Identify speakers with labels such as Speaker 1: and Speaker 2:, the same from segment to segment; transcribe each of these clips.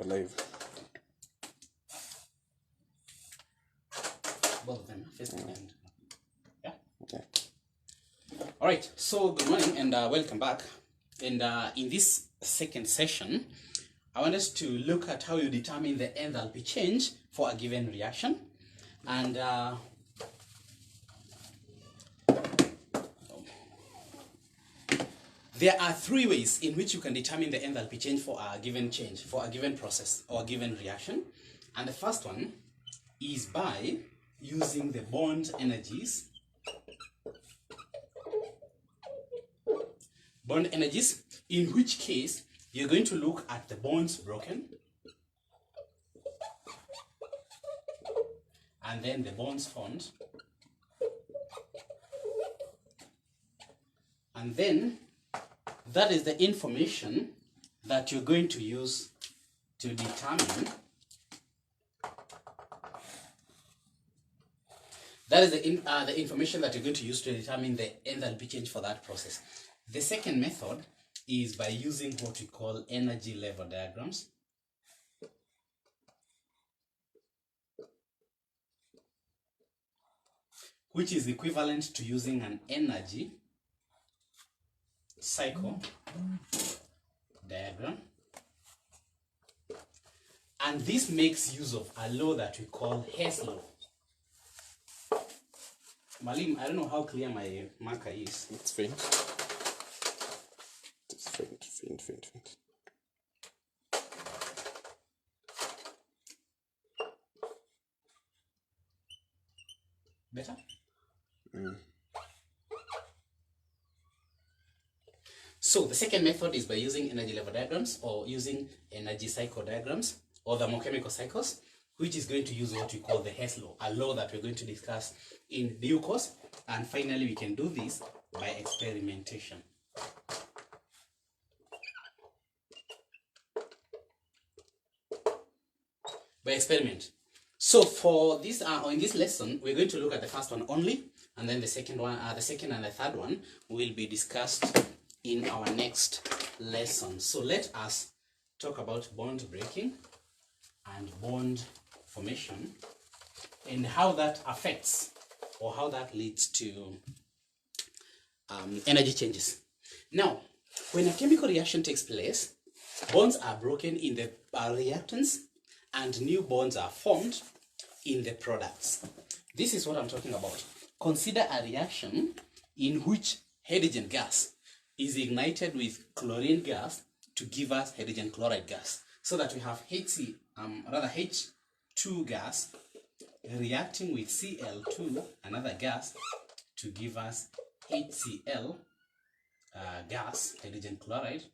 Speaker 1: You're live.
Speaker 2: Both of them, first and yeah. Okay. All right. So good morning and welcome back. And in this second session, I want us to look at how you determine the enthalpy change for a given reaction, and there are three ways in which you can determine the enthalpy change for a given process or a given reaction. And the first one is by using the bond energies. Bond energies, in which case you're going to look at the bonds broken and then the bonds formed, and then that is the information that you're going to use to determine. That is the information that you're going to use to determine the enthalpy change for that process. The second method is by using what we call energy level diagrams. Which is equivalent to using an energy cycle diagram. And this makes use of a law that we call Hess law. Malim, I don't know how clear my marker is.
Speaker 1: It's faint. It's faint.
Speaker 2: Better? So the second method is by using energy level diagrams or using energy cycle diagrams or thermochemical cycles, which is going to use what we call the Hess law, a law that we're going to discuss in due course. And finally, we can do this by experimentation. By experiment. So for this, in this lesson, we're going to look at the first one only, and then the second one, the second and the third one will be discussed in our next lesson. So let us talk about bond breaking and bond formation and how that affects or how that leads to energy changes. Now, when a chemical reaction takes place, bonds are broken in the reactants and new bonds are formed in the products. This is what I'm talking about. Consider a reaction in which hydrogen gas is ignited with chlorine gas to give us hydrogen chloride gas, so that we have H2 gas reacting with Cl2, another gas, to give us HCl gas, hydrogen chloride.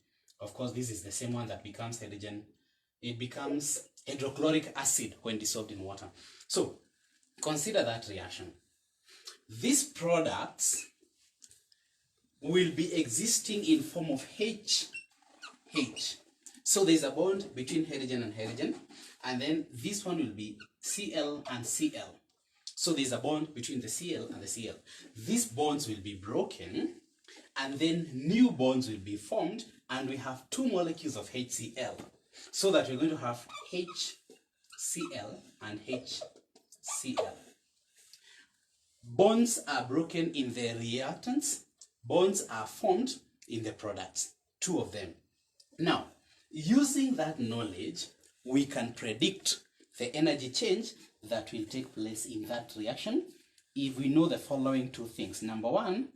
Speaker 2: Of course, this is the same one that becomes hydrogen. It becomes hydrochloric acid when dissolved in water. So consider that reaction. These products will be existing in form of H. So there's a bond between hydrogen and hydrogen, and then this one will be Cl and Cl. So there's a bond between the Cl and the Cl. These bonds will be broken, and then new bonds will be formed, and we have two molecules of HCl. So that we're going to have HCl and HCl. Bonds are broken in the reactants. Bonds are formed in the products, two of them. Now, using that knowledge, we can predict the energy change that will take place in that reaction if we know the following two things. Number one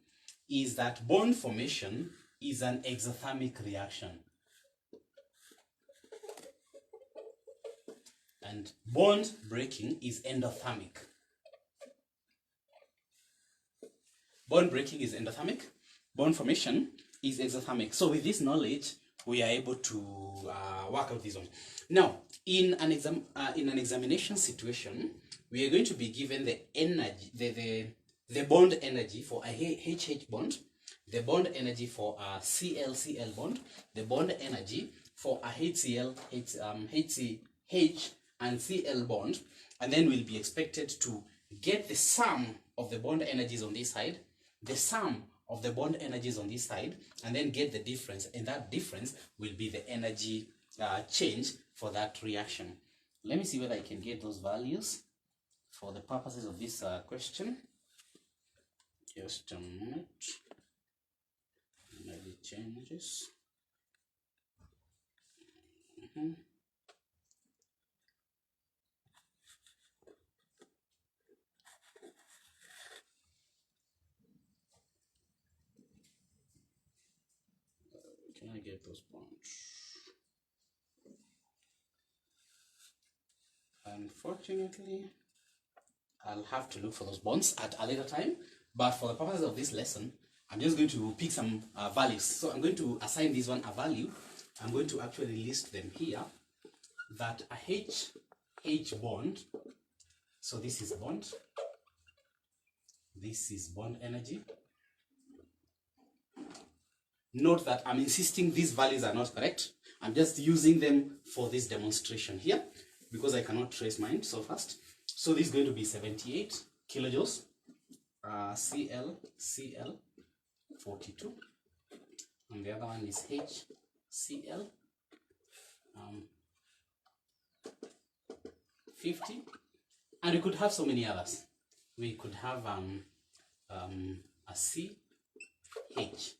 Speaker 2: is that bond formation is an exothermic reaction. And bond breaking is endothermic. Bond breaking is endothermic. Bond formation is exothermic. So with this knowledge, we are able to work out this one. Now, in an examination situation, we are going to be given the energy, the bond energy for a HH bond, the bond energy for a CL-CL bond, the bond energy for a HCl, HCH and Cl bond, and then we'll be expected to get the sum of the bond energies on this side, the sum of the bond energies on this side, and then get the difference, and that difference will be the energy change for that reaction. Let me see whether I can get those values for the purposes of this question. Just a minute. Maybe changes. Can I get those bonds? Unfortunately, I'll have to look for those bonds at a later time, but for the purposes of this lesson, I'm just going to pick some values. So I'm going to assign this one a value. I'm going to actually list them here, that a H bond, so this is bond, this is bond energy. Note that I'm insisting these values are not correct. I'm just using them for this demonstration here because I cannot trace mine so fast. So this is going to be 78 kilojoules, Cl 42, and the other one is HCl 50, and we could have so many others. We could have a CH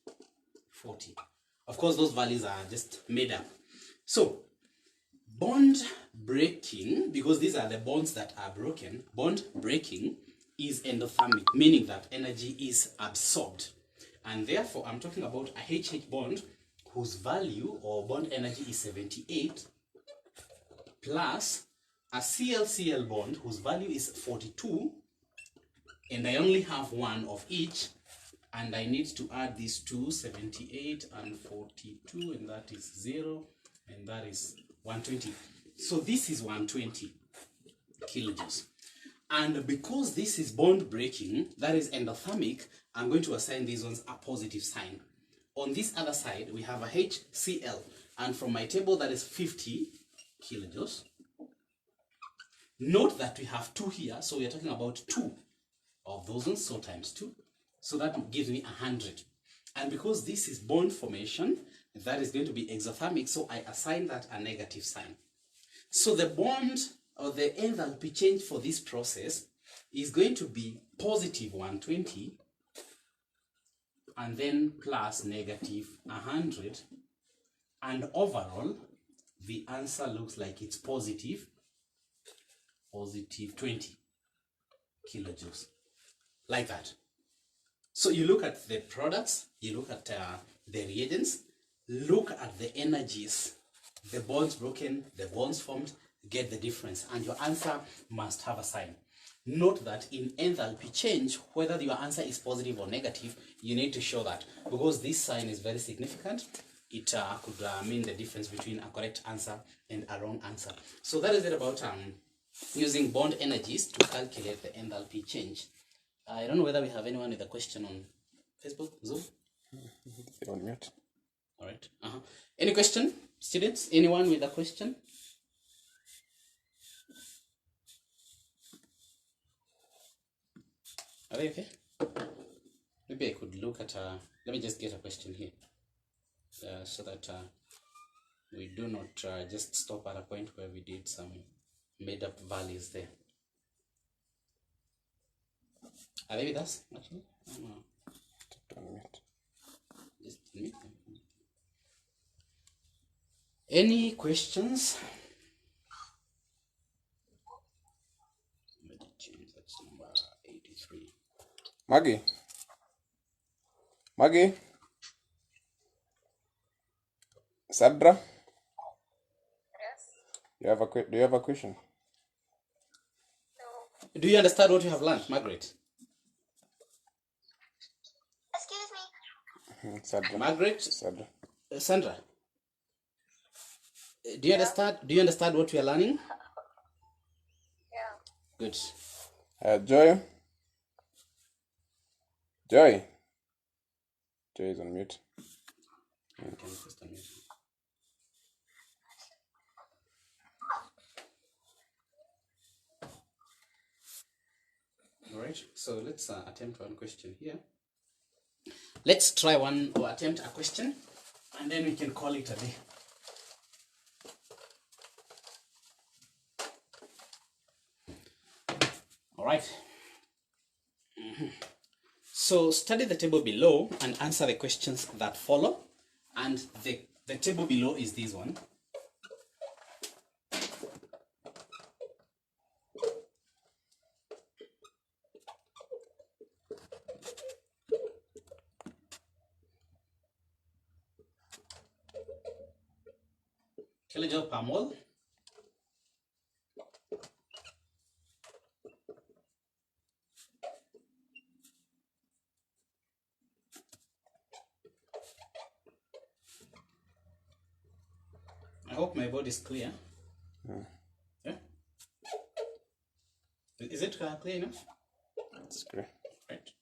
Speaker 2: 40. Of course, those values are just made up. So bond breaking, because these are the bonds that are broken, bond breaking is endothermic, meaning that energy is absorbed. And therefore, I'm talking about a HH bond whose value or bond energy is 78 plus a ClCl bond whose value is 42, and I only have one of each, and I need to add these two, 78 and 42, and that is 0, and that is 120. So this is 120 kilojoules. And because this is bond breaking, that is endothermic, I'm going to assign these ones a positive sign. On this other side, we have a HCl, and from my table that is 50 kilojoules. Note that we have 2 here, so we are talking about 2 of those ones, so times 2. So that gives me 100. And because this is bond formation, that is going to be exothermic, so I assign that a negative sign. So the bond or the enthalpy change for this process is going to be positive 120 and then plus negative 100, and overall the answer looks like it's positive 20 kilojoules, like that. So you look at the products, you look at the reagents, look at the energies, the bonds broken, the bonds formed, get the difference, and your answer must have a sign. Note that in enthalpy change, whether your answer is positive or negative, you need to show that, because this sign is very significant. It could mean the difference between a correct answer and a wrong answer. So that is it about using bond energies to calculate the enthalpy change. I don't know whether we have anyone with a question on Facebook, Zoom?
Speaker 1: You're on mute.
Speaker 2: All right. Any question, students? Anyone with a question? Are they okay? Maybe I could look at, let me just get a question here, so that we do not just stop at a point where we did some made up values there. Are they with us, actually? No. Just mute them. Any questions? That's number 83.
Speaker 1: Maggie? Sandra?
Speaker 3: Yes.
Speaker 1: Do you have a question?
Speaker 3: No.
Speaker 2: Do you understand what you have learned, Margaret?
Speaker 3: Excuse me.
Speaker 1: Sandra.
Speaker 2: Margaret?
Speaker 1: Sandra.
Speaker 2: Sandra? Do you understand? Do you understand what we are learning?
Speaker 3: Yeah.
Speaker 2: Good.
Speaker 1: Joy? Joy is on mute.
Speaker 2: Okay, just a minute. All right, so let's attempt one question here. Let's try one or attempt a question, and then we can call it a day. right. So study the table below and answer the questions that follow. And the table below is this one. Kilojoule per mole. I hope my board is clear. Yeah? Is it clear enough?
Speaker 1: That's great.
Speaker 2: Right.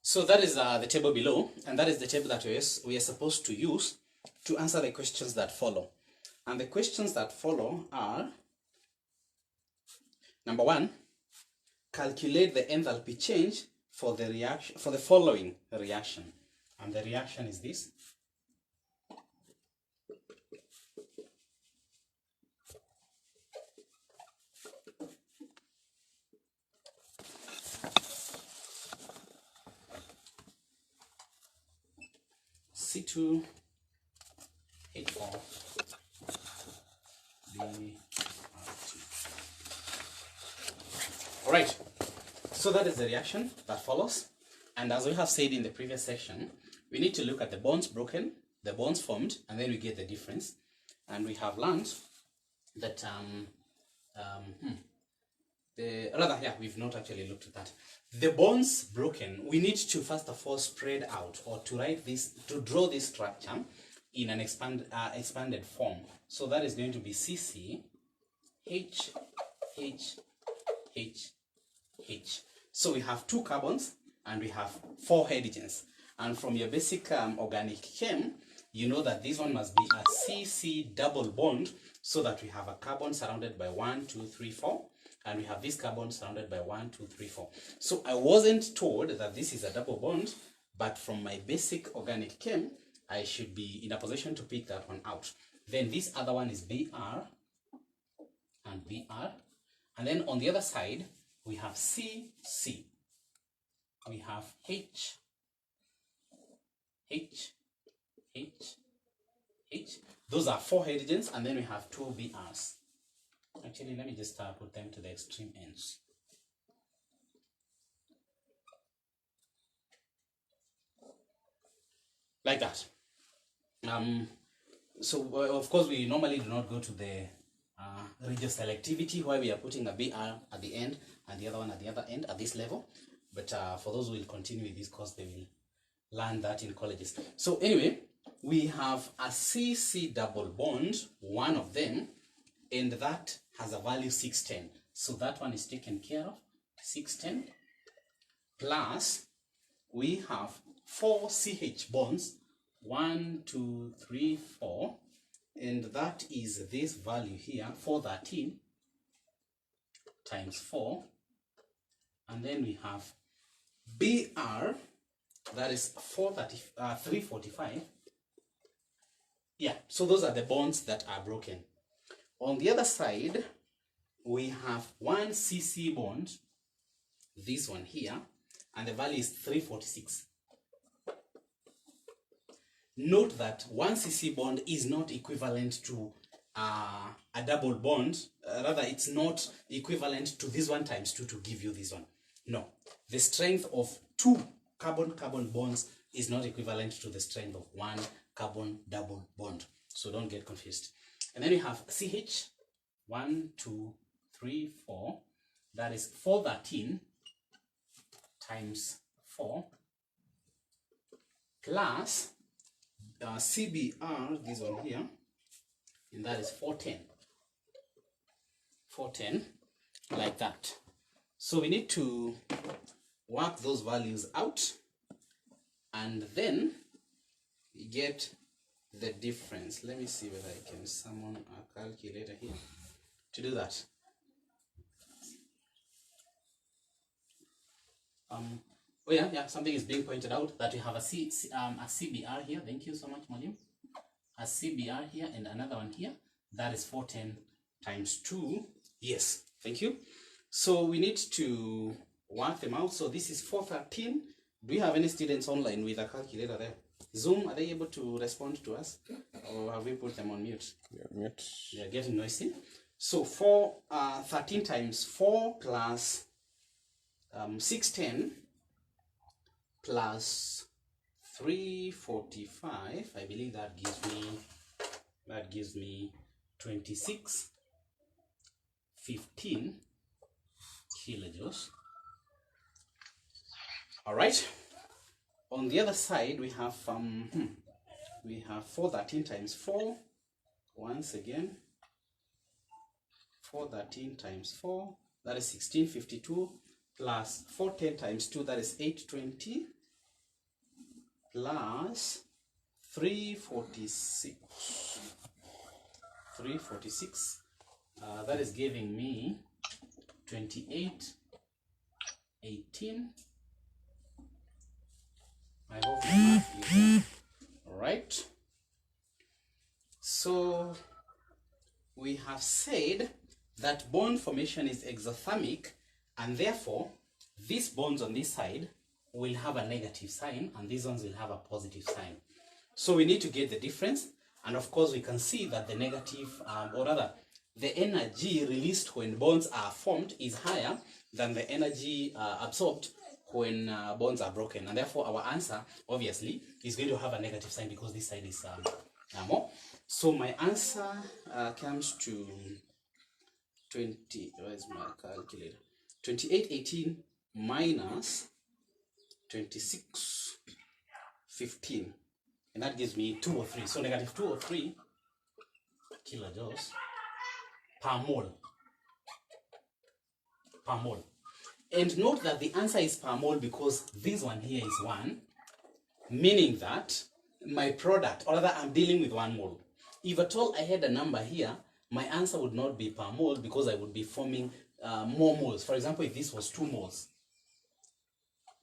Speaker 2: So that is the table below, and that is the table that we are supposed to use to answer the questions that follow. And the questions that follow are, number one, calculate the enthalpy change for the reaction, for the following reaction. And the reaction is this. C2H4 BR2. All right, so that is the reaction that follows. And as we have said in the previous section, we need to look at the bonds broken, the bonds formed, and then we get the difference. And we have learned that we've not actually looked at that. The bonds broken, we need to first of all spread out, or to write this, to draw this structure in an expanded form. So that is going to be CC H H H H. So we have 2 carbons and we have 4 hydrogens. And from your basic organic chem, you know that this one must be a CC double bond, so that we have a carbon surrounded by 1, 2, 3, 4. And we have this carbon surrounded by 1, 2, 3, 4. So I wasn't told that this is a double bond, but from my basic organic chem, I should be in a position to pick that one out. Then this other one is Br and Br. And then on the other side, we have CC. We have H, H, H, H. Those are 4 hydrogens, and then we have 2 Brs. Actually, let me just put them to the extreme ends. Like that. So of course, we normally do not go to the regioselectivity, where we are putting a Br at the end and the other one at the other end at this level. But for those who will continue with this course, they will learn that in colleges. So anyway, we have a CC double bond, one of them, and that has a value 610. So that one is taken care of, 610. Plus, we have 4 CH bonds, 1, 2, 3, 4. And that is this value here, 413 times 4. And then we have Br, that is 345. Yeah, so those are the bonds that are broken. On the other side, we have 1 CC bond, this one here, and the value is 346. Note that 1 CC bond is not equivalent to a double bond. Rather, it's not equivalent to this one times 2 to give you this one. No, the strength of 2 carbon-carbon bonds is not equivalent to the strength of 1 carbon double bond. So don't get confused. And then we have CH, 1, 2, 3, 4. That is 413 times 4 plus CBr, this one here, and that is 410. 410, like that. So we need to work those values out and then get the difference. Let me see whether I can summon a calculator here to do that. Oh yeah, something is being pointed out that we have a CBR here. Thank you so much, Malim. A CBR here and another one here. That is 410 times 2. Yes, thank you. So we need to work them out. So this is 413. Do we have any students online with a calculator there? Zoom, are they able to respond to us? Or have we put them on mute?
Speaker 1: Yeah, mute.
Speaker 2: They are getting noisy. So 13 times 4 plus 610 plus 345, I believe that gives me 2615 kilojoules. All right. On the other side, we have 413 times 4. Once again, 413 times 4, that is 1652, plus 410 times 2, that is 820, plus 346, that is giving me 2818. I hope the math is there. All right. So we have said that bond formation is exothermic, and therefore these bonds on this side will have a negative sign and these ones will have a positive sign. So we need to get the difference, and of course we can see that the negative, or rather the energy released when bonds are formed is higher than the energy absorbed when bonds are broken, and therefore our answer obviously is going to have a negative sign because this side is more. So my answer comes to 20, where's my calculator? 2818 minus 2615, and that gives me 203. So negative 203 kilojoules per mole. And note that the answer is per mole because this one here is 1, meaning that my product, or rather I'm dealing with 1 mole. If at all I had a number here, my answer would not be per mole because I would be forming more moles. For example, if this was 2 moles,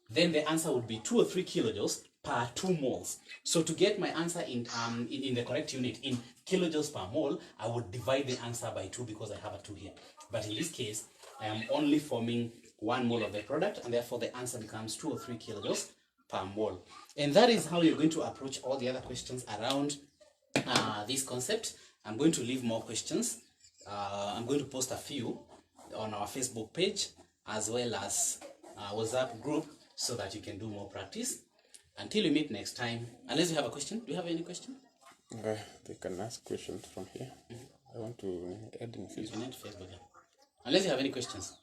Speaker 2: then the answer would be 2 or 3 kilojoules per 2 moles. So to get my answer in the correct unit, in kilojoules per mole, I would divide the answer by 2 because I have a 2 here. But in this case, I am only forming 1 mole of the product, and therefore the answer becomes 2 or 3 kilojoules per mole. And that is how you're going to approach all the other questions around this concept. I'm going to leave more questions. I'm going to post a few on our Facebook page as well as WhatsApp group so that you can do more practice. Until we meet next time, unless you have a question. Do you have any question?
Speaker 1: They can ask questions from here. I want to add in Facebook.
Speaker 2: Unless you have any questions.